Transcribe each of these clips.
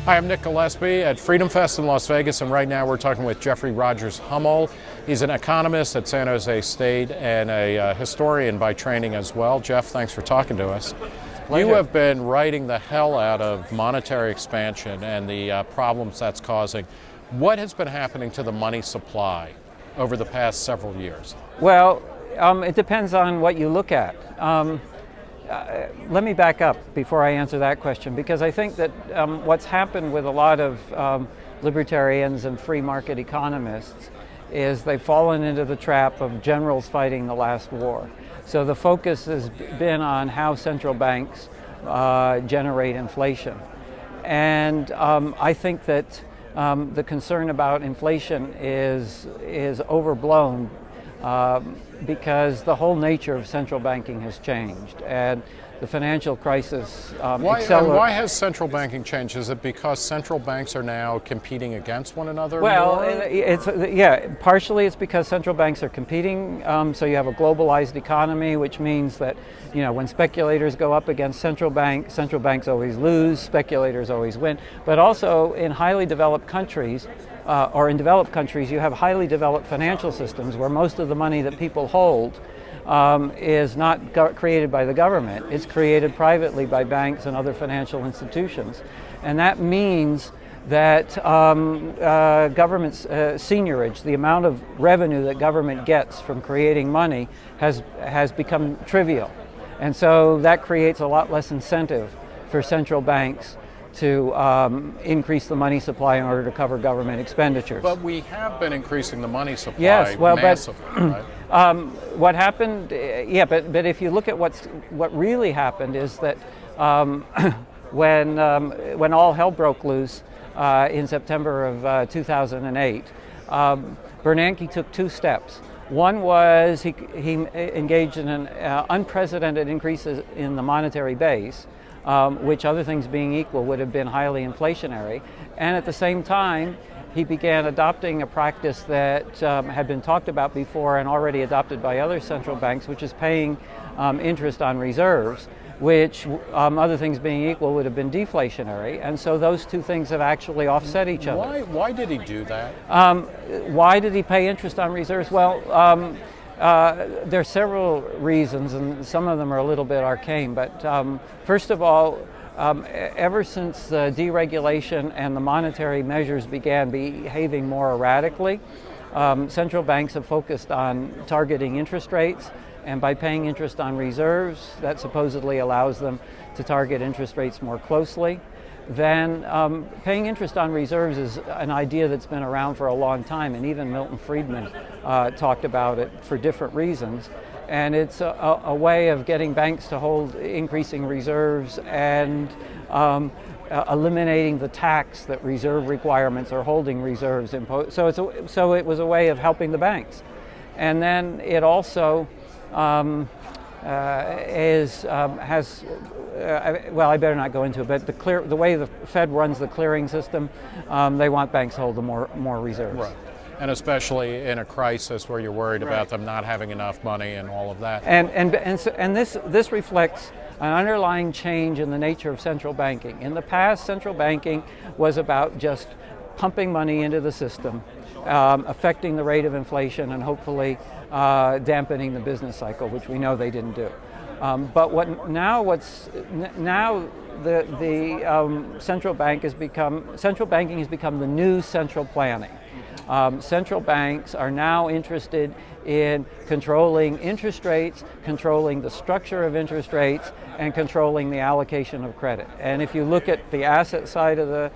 Hi, I'm Nick Gillespie at FreedomFest in Las Vegas, and right now we're talking with Jeffrey Rogers Hummel. He's an economist at San Jose State and a historian by training as well. Jeff, thanks for talking to us. Pleasure. You have been writing the hell out of monetary expansion and the problems that's causing. What has been happening to the money supply over the past several years? Well, it depends on what you look at. Let me back up before I answer that question, because I think that what's happened with a lot of libertarians and free market economists is they've fallen into the trap of generals fighting the last war. So the focus has been on how central banks generate inflation. And I think that the concern about inflation is overblown because the whole nature of central banking has changed, and the financial crisis accelerated. Why has central banking changed? Is it because central banks are now competing against one another? Well, partially it's because central banks are competing. So you have a globalized economy, which means that when speculators go up against central banks always lose, speculators always win. But also in highly developed countries, or in developed countries, you have highly developed financial systems where most of the money that people hold is not created by the government. It's created privately by banks and other financial institutions. And that means that government's seigniorage, the amount of revenue that government gets from creating money, has become trivial. And so that creates a lot less incentive for central banks to increase the money supply in order to cover government expenditures. But we have been increasing the money supply massively, right? What happened, but if you look at what really happened is that when all hell broke loose in September of 2008, Bernanke took two steps. One was he engaged in an unprecedented increases in the monetary base, which, other things being equal, would have been highly inflationary. And at the same time, he began adopting a practice that had been talked about before and already adopted by other central banks, which is paying interest on reserves, which, other things being equal, would have been deflationary. And so those two things have actually offset each other. Why did he do that? Why did he pay interest on reserves? Well, there are several reasons, and some of them are a little bit arcane, but first of all, ever since deregulation and the monetary measures began behaving more erratically, central banks have focused on targeting interest rates, and by paying interest on reserves, that supposedly allows them to target interest rates more closely. Then paying interest on reserves is an idea that's been around for a long time, and even Milton Friedman talked about it for different reasons. And it's a way of getting banks to hold increasing reserves and eliminating the tax that reserve requirements or holding reserves impose. So it was a way of helping the banks. And then it also well, I better not go into it, but the way the Fed runs the clearing system, they want banks to hold more reserves. Right. And especially in a crisis where you're worried about them not having enough money and all of that. And this reflects an underlying change in the nature of central banking. In the past, central banking was about just pumping money into the system, affecting the rate of inflation, and hopefully dampening the business cycle, which we know they didn't do. But central banking has become the new central planning. Central banks are now interested in controlling interest rates, controlling the structure of interest rates, and controlling the allocation of credit. And if you look at the asset side of the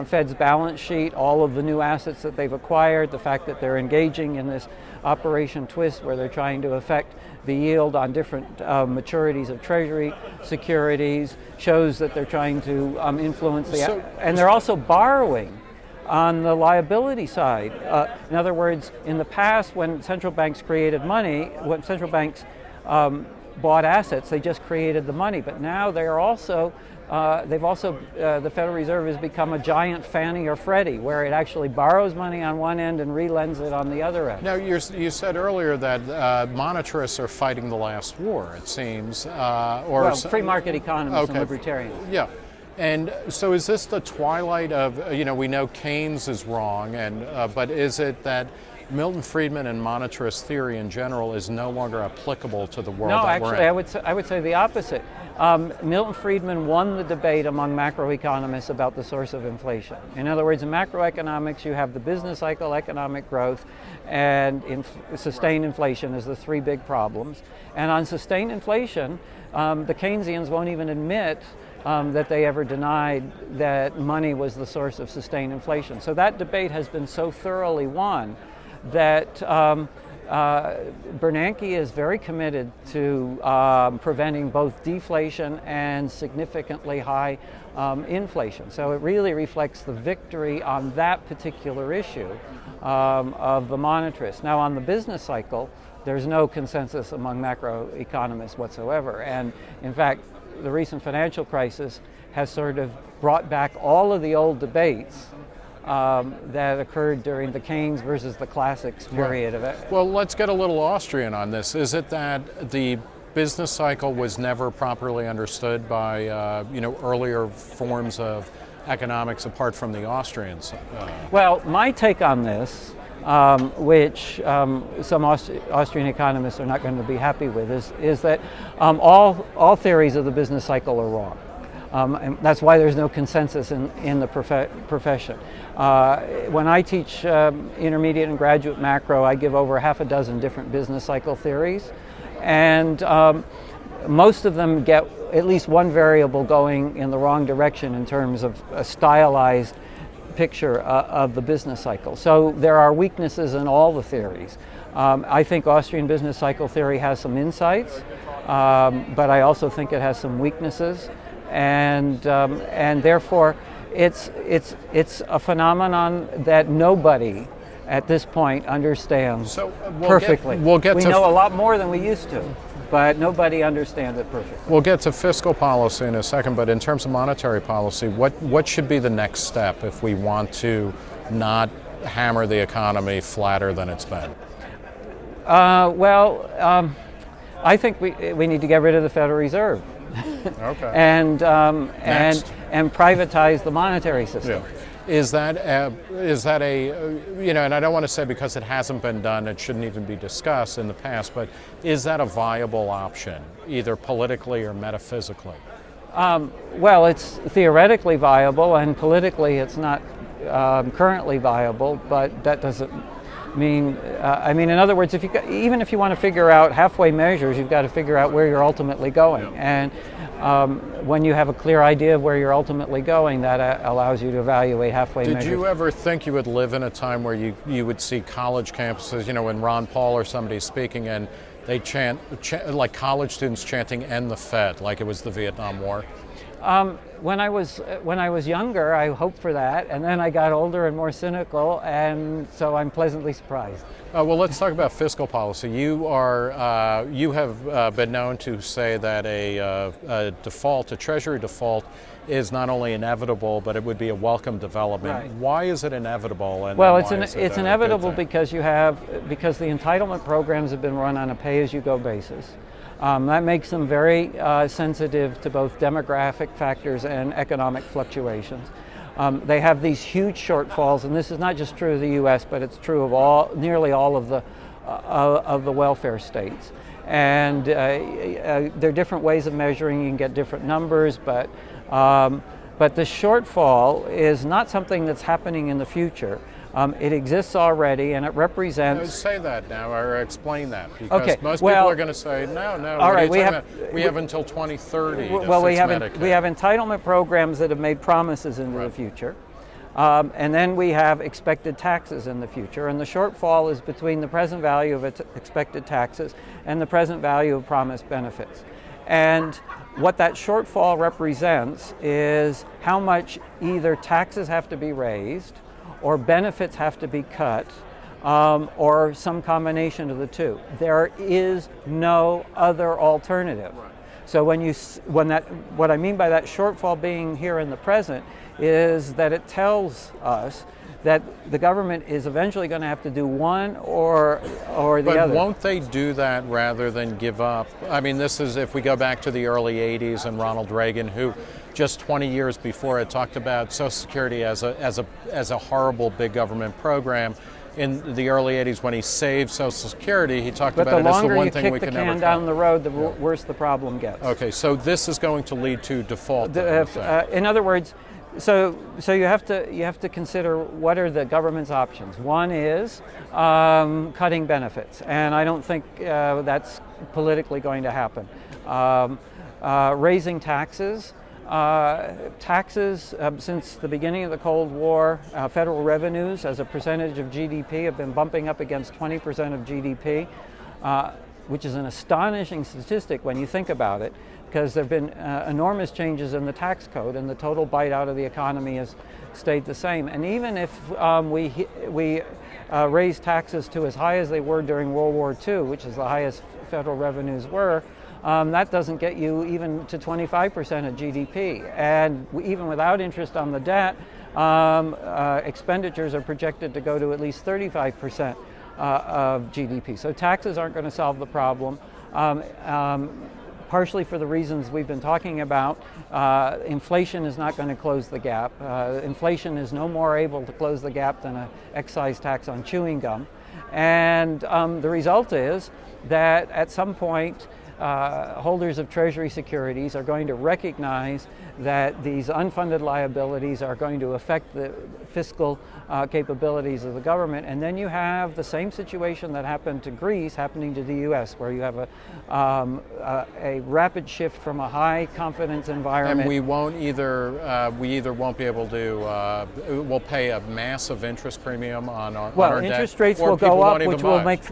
Fed's balance sheet, all of the new assets that they've acquired, the fact that they're engaging in this Operation Twist where they're trying to affect the yield on different maturities of Treasury securities, shows that they're trying to influence and they're also borrowing on the liability side. In other words, in the past, when central banks created money, when central banks bought assets, they just created the money. But now they are also, the Federal Reserve has become a giant Fannie or Freddie, where it actually borrows money on one end and relends it on the other end. Now, you said earlier that monetarists are fighting the last war, it seems. Free market economists and libertarians. Yeah. And so is this the twilight of, we know Keynes is wrong, but is it that Milton Friedman and monetarist theory in general is no longer applicable to the world that we're in? No, actually, I would say the opposite. Milton Friedman won the debate among macroeconomists about the source of inflation. In other words, in macroeconomics, you have the business cycle, economic growth, and sustained inflation as the three big problems. And on sustained inflation, the Keynesians won't even admit that they ever denied that money was the source of sustained inflation. So that debate has been so thoroughly won that Bernanke is very committed to preventing both deflation and significantly high inflation. So it really reflects the victory on that particular issue of the monetarists. Now on the business cycle, there's no consensus among macroeconomists whatsoever. And in fact, the recent financial crisis has sort of brought back all of the old debates that occurred during the Keynes versus the classics period of it. Well, let's get a little Austrian on this. Is it that the business cycle was never properly understood by earlier forms of economics apart from the Austrians? Well, my take on this, which some Austrian economists are not going to be happy with, is that all theories of the business cycle are wrong. And that's why there's no consensus in the profession. When I teach intermediate and graduate macro, I give over half a dozen different business cycle theories, and most of them get at least one variable going in the wrong direction in terms of a stylized picture of the business cycle. So there are weaknesses in all the theories. I think Austrian business cycle theory has some insights, but I also think it has some weaknesses. And therefore, it's a phenomenon that nobody at this point understands perfectly. We know a lot more than we used to, but nobody understands it perfectly. We'll get to fiscal policy in a second, but in terms of monetary policy, what should be the next step if we want to not hammer the economy flatter than it's been? I think we need to get rid of the Federal Reserve. Okay. and privatize the monetary system. Yeah. Is that a and I don't want to say because it hasn't been done, it shouldn't even be discussed in the past, but is that a viable option, either politically or metaphysically? Well, it's theoretically viable, and politically it's not currently viable, but that doesn't mean, in other words, even if you want to figure out halfway measures, you've got to figure out where you're ultimately going. And when you have a clear idea of where you're ultimately going, that allows you to evaluate halfway measures. Did you ever think you would live in a time where you would see college campuses, when Ron Paul or somebody's speaking and they chant like college students chanting "End the Fed," like it was the Vietnam War? When I was younger, I hoped for that, and then I got older and more cynical, and so I'm pleasantly surprised. Well, let's talk about fiscal policy. You have been known to say that a Treasury default, is not only inevitable, but it would be a welcome development. Right. Why is it inevitable? And well, it's inevitable because the entitlement programs have been run on a pay-as-you-go basis. That makes them very sensitive to both demographic factors and economic fluctuations. They have these huge shortfalls, and this is not just true of the U.S., but it's true of nearly all of the welfare states. And there are different ways of measuring. You can get different numbers, but the shortfall is not something that's happening in the future. It exists already, and it represents... Say that now, or explain that, because okay. Most people are going to say, no, all right, we have until 2030 Well, we have entitlement programs that have made promises into the future, and then we have expected taxes in the future, and the shortfall is between the present value of expected taxes and the present value of promised benefits. And what that shortfall represents is how much either taxes have to be raised, or benefits have to be cut, or some combination of the two. There is no other alternative. So what I mean by that shortfall being here in the present is that it tells us that the government is eventually going to have to do one or the other. But won't they do that rather than give up? I mean, this is if we go back to the early 80s and Ronald Reagan, who just 20 years before had talked about Social Security as a horrible big government program. In the early 80s, when he saved Social Security, he talked about it as the one thing we could never cut. But the longer you kick the can down the road, the worse the problem gets. Okay, so this is going to lead to default. In other words, so you have to consider what are the government's options. One is cutting benefits, and I don't think that's politically going to happen. Raising taxes. Since the beginning of the Cold War, federal revenues as a percentage of GDP have been bumping up against 20% of GDP, which is an astonishing statistic when you think about it, because there have been enormous changes in the tax code and the total bite out of the economy has stayed the same. And even if we raise taxes to as high as they were during World War II, which is the highest federal revenues were, that doesn't get you even to 25% of GDP. And even without interest on the debt, expenditures are projected to go to at least 35% of GDP. So taxes aren't going to solve the problem. Partially for the reasons we've been talking about, inflation is not going to close the gap. Inflation is no more able to close the gap than an excise tax on chewing gum. And the result is that at some point, holders of Treasury securities are going to recognize that these unfunded liabilities are going to affect the fiscal capabilities of the government, and then you have the same situation that happened to Greece happening to the U.S., where you have a rapid shift from a high confidence environment. And we won't either won't be able to we'll pay a massive interest premium on our well, interest rates will go up,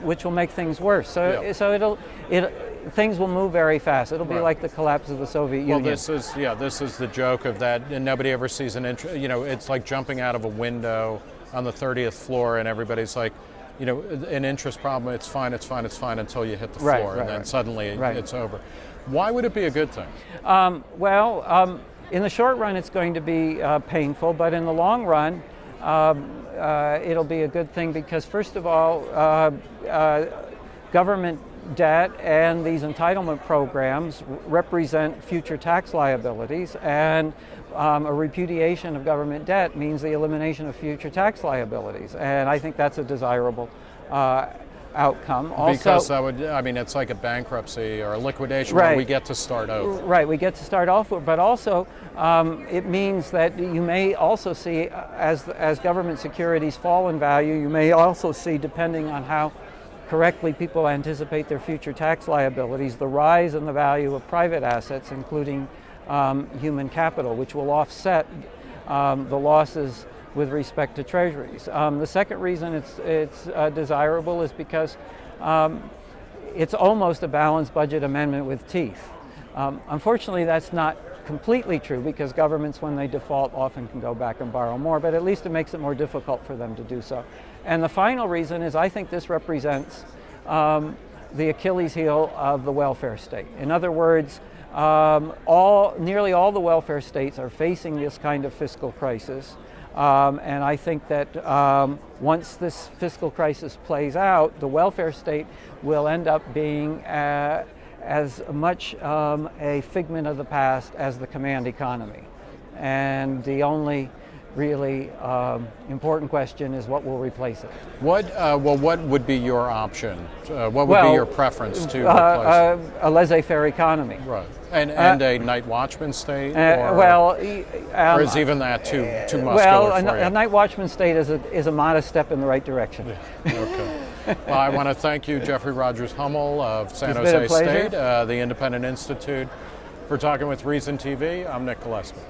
which will make things worse. So things will move very fast. It'll be like the collapse of the Soviet Union. Well, this is the joke of that, and nobody ever sees an interest. You know, it's like jumping out of a window on the 30th floor, and everybody's like, you know, an interest problem. It's fine until you hit the floor, and then suddenly it's over. Why would it be a good thing? In the short run, it's going to be painful, but in the long run, it'll be a good thing because, first of all, government debt and these entitlement programs represent future tax liabilities, and a repudiation of government debt means the elimination of future tax liabilities, and I think that's a desirable outcome. Also, because that would, I mean, it's like a bankruptcy or a liquidation where we get to start over. Right, we get to start off, but also it means that you may also see, as government securities fall in value, you may also see, depending on how correctly people anticipate their future tax liabilities, the rise in the value of private assets, including human capital, which will offset the losses with respect to treasuries. The second reason it's desirable is because it's almost a balanced budget amendment with teeth. Unfortunately, that's not completely true, because governments, when they default, often can go back and borrow more, but at least it makes it more difficult for them to do so. And the final reason is I think this represents the Achilles heel of the welfare state. In other words, nearly all the welfare states are facing this kind of fiscal crisis. And I think that once this fiscal crisis plays out, the welfare state will end up being as much a figment of the past as the command economy. And the only really important question is what will replace it. What would be your option? What would be your preference to replace it? A laissez-faire economy. Right. And a night watchman state? Or is even that too muscular for you? A night watchman state is a modest step in the right direction. Yeah. Okay. Well, I want to thank you, Jeffrey Rogers Hummel of San Jose State, the Independent Institute, for talking with Reason TV. I'm Nick Gillespie.